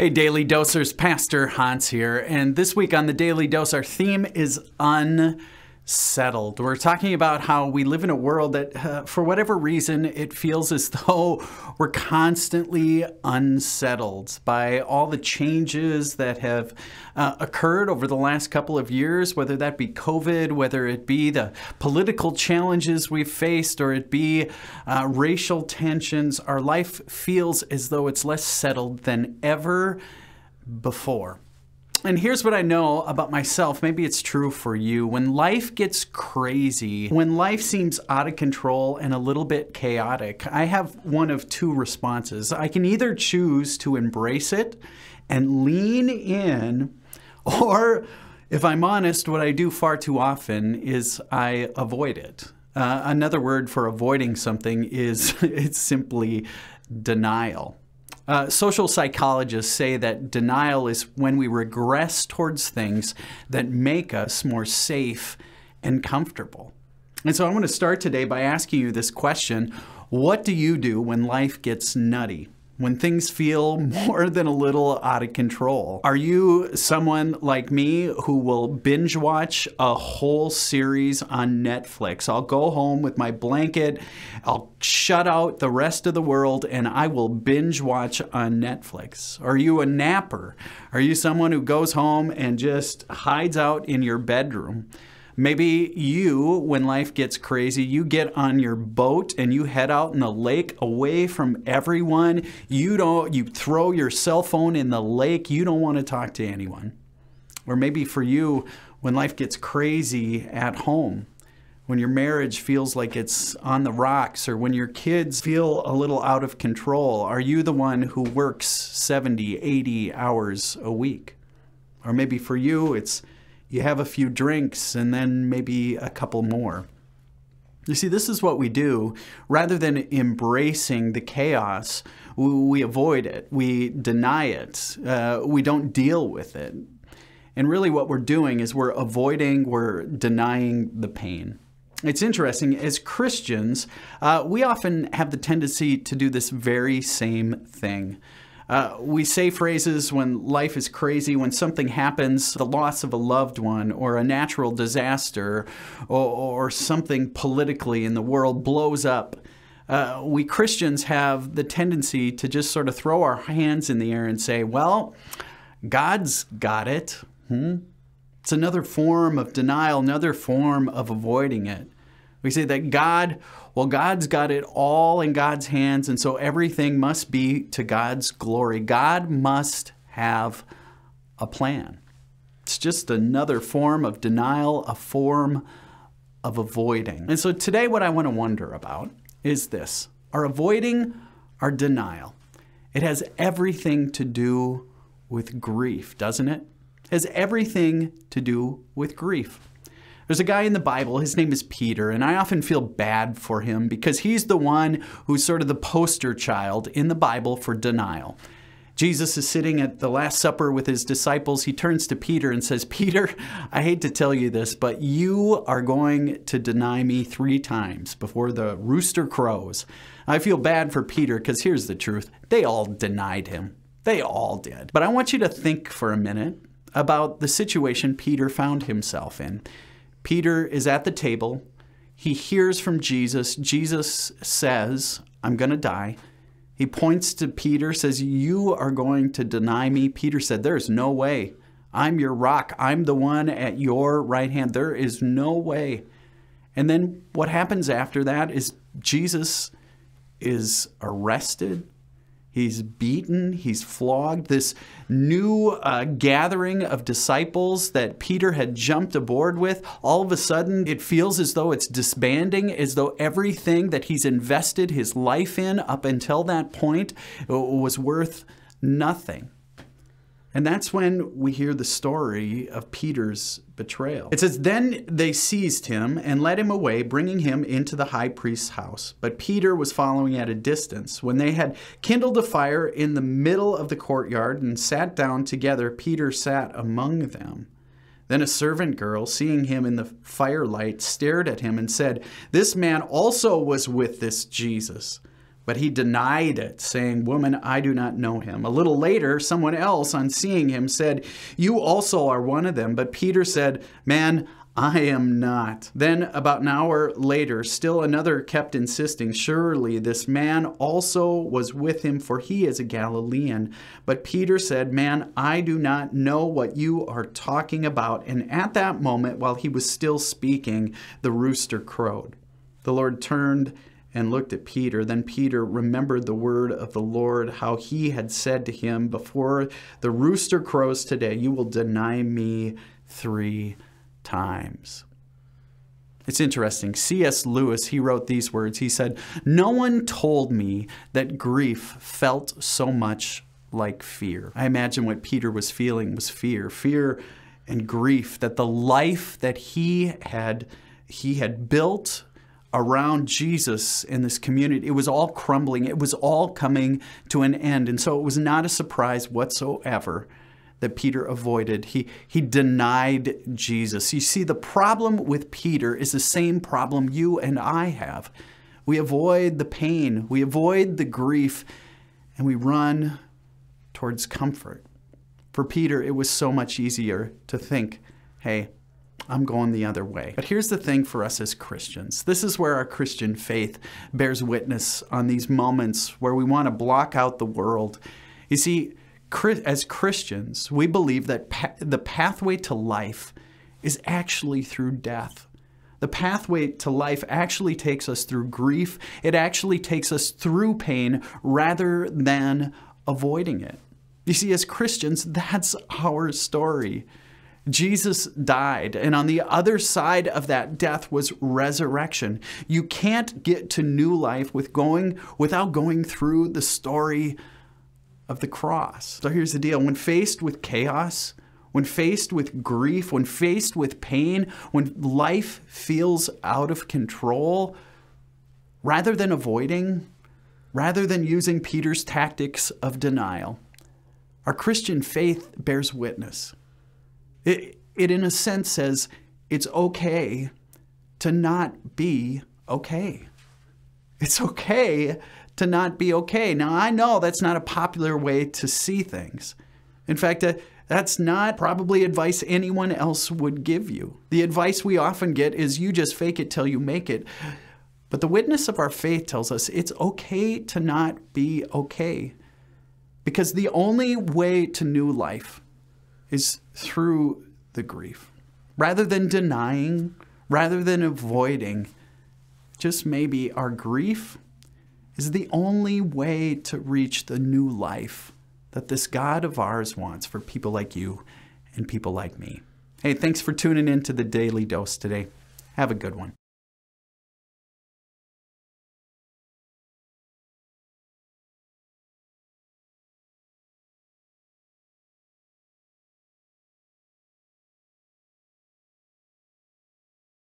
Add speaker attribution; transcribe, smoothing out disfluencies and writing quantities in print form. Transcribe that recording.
Speaker 1: Hey, Daily Dosers, Pastor Hans here, and this week on the Daily Dose, our theme is Unsettled. We're talking about how we live in a world that, for whatever reason, it feels as though we're constantly unsettled by all the changes that have occurred over the last couple of years, whether that be COVID, whether it be the political challenges we've faced, or it be racial tensions. Our life feels as though it's less settled than ever before. And here's what I know about myself. Maybe it's true for you. When life gets crazy, when life seems out of control and a little bit chaotic, I have one of two responses. I can either choose to embrace it and lean in, or if I'm honest, what I do far too often is I avoid it. Another word for avoiding something is it's simply denial. Social psychologists say that denial is when we regress towards things that make us more safe and comfortable. And so I want to start today by asking you this question. What do you do when life gets nutty? When things feel more than a little out of control? Are you someone like me who will binge watch a whole series on Netflix? I'll go home with my blanket, I'll shut out the rest of the world, and I will binge watch on Netflix. Are you a napper? Are you someone who goes home and just hides out in your bedroom? Maybe you, when life gets crazy, you get on your boat and you head out in the lake away from everyone. You throw your cell phone in the lake. You don't want to talk to anyone. Or maybe for you, when life gets crazy at home, when your marriage feels like it's on the rocks, or when your kids feel a little out of control, are you the one who works 70, 80 hours a week? Or maybe for you, it's you have a few drinks and then maybe a couple more. You see, this is what we do. Rather than embracing the chaos, we avoid it. We deny it. We don't deal with it. And really what we're doing is we're denying the pain. It's interesting, as Christians, we often have the tendency to do this very same thing. We say phrases when life is crazy, when something happens, the loss of a loved one, or a natural disaster, or something politically in the world blows up. We Christians have the tendency to just sort of throw our hands in the air and say, well, God's got it. It's another form of denial, another form of avoiding it. We say that God's got it all in God's hands, and so everything must be to God's glory. God must have a plan. It's just another form of denial, a form of avoiding. And so today what I want to wonder about is this. Our avoiding, our denial. It has everything to do with grief, doesn't it? It has everything to do with grief. There's a guy in the Bible, his name is Peter, and I often feel bad for him because he's the one who's sort of the poster child in the Bible for denial. Jesus is sitting at the Last Supper with his disciples. He turns to Peter and says, Peter, I hate to tell you this, but you are going to deny me 3 times before the rooster crows. I feel bad for Peter because here's the truth. They all denied him. They all did. But I want you to think for a minute about the situation Peter found himself in. Peter is at the table. He hears from Jesus. Jesus says, I'm going to die. He points to Peter, says, you are going to deny me. Peter said, there's no way. I'm your rock. I'm the one at your right hand. There is no way. And then what happens after that is Jesus is arrested. He's beaten, he's flogged. This new gathering of disciples that Peter had jumped aboard with, all of a sudden it feels as though it's disbanding, as though everything that he's invested his life in up until that point was worth nothing. And that's when we hear the story of Peter's betrayal. It says, then they seized him and led him away, bringing him into the high priest's house. But Peter was following at a distance. When they had kindled a fire in the middle of the courtyard and sat down together, Peter sat among them. Then a servant girl, seeing him in the firelight, stared at him and said, this man also was with this Jesus. But he denied it, saying, "Woman, I do not know him." A little later, someone else, on seeing him, said, "You also are one of them." But Peter said, "Man, I am not." Then about an hour later, still another kept insisting, "Surely this man also was with him, for he is a Galilean." But Peter said, "Man, I do not know what you are talking about." And at that moment, while he was still speaking, the rooster crowed. The Lord turned and looked at Peter. Then Peter remembered the word of the Lord, how he had said to him, "Before the rooster crows today, you will deny me 3 times." It's interesting. C.S. Lewis, he wrote these words. He said, "No one told me that grief felt so much like fear." I imagine what Peter was feeling was fear. Fear and grief that the life that he had built around Jesus in this community, it was all crumbling. It was all coming to an end. And so it was not a surprise whatsoever that Peter avoided. He denied Jesus. You see, the problem with Peter is the same problem you and I have. We avoid the pain, we avoid the grief, and we run towards comfort. For Peter, it was so much easier to think, hey, I'm going the other way. But here's the thing for us as Christians. This is where our Christian faith bears witness on these moments where we want to block out the world. You see, as Christians, we believe that the pathway to life is actually through death. The pathway to life actually takes us through grief. It actually takes us through pain rather than avoiding it. You see, as Christians, that's our story. Jesus died, and on the other side of that death was resurrection. You can't get to new life without going through the story of the cross. So here's the deal. When faced with chaos, when faced with grief, when faced with pain, when life feels out of control, rather than avoiding, rather than using Peter's tactics of denial, our Christian faith bears witness. It in a sense says it's okay to not be okay. It's okay to not be okay. Now, I know that's not a popular way to see things. In fact, that's not probably advice anyone else would give you. The advice we often get is you just fake it till you make it. But the witness of our faith tells us it's okay to not be okay. Because the only way to new life is through the grief. Rather than denying, rather than avoiding, just maybe our grief is the only way to reach the new life that this God of ours wants for people like you and people like me. Hey, thanks for tuning in to the Daily Dose today. Have a good one.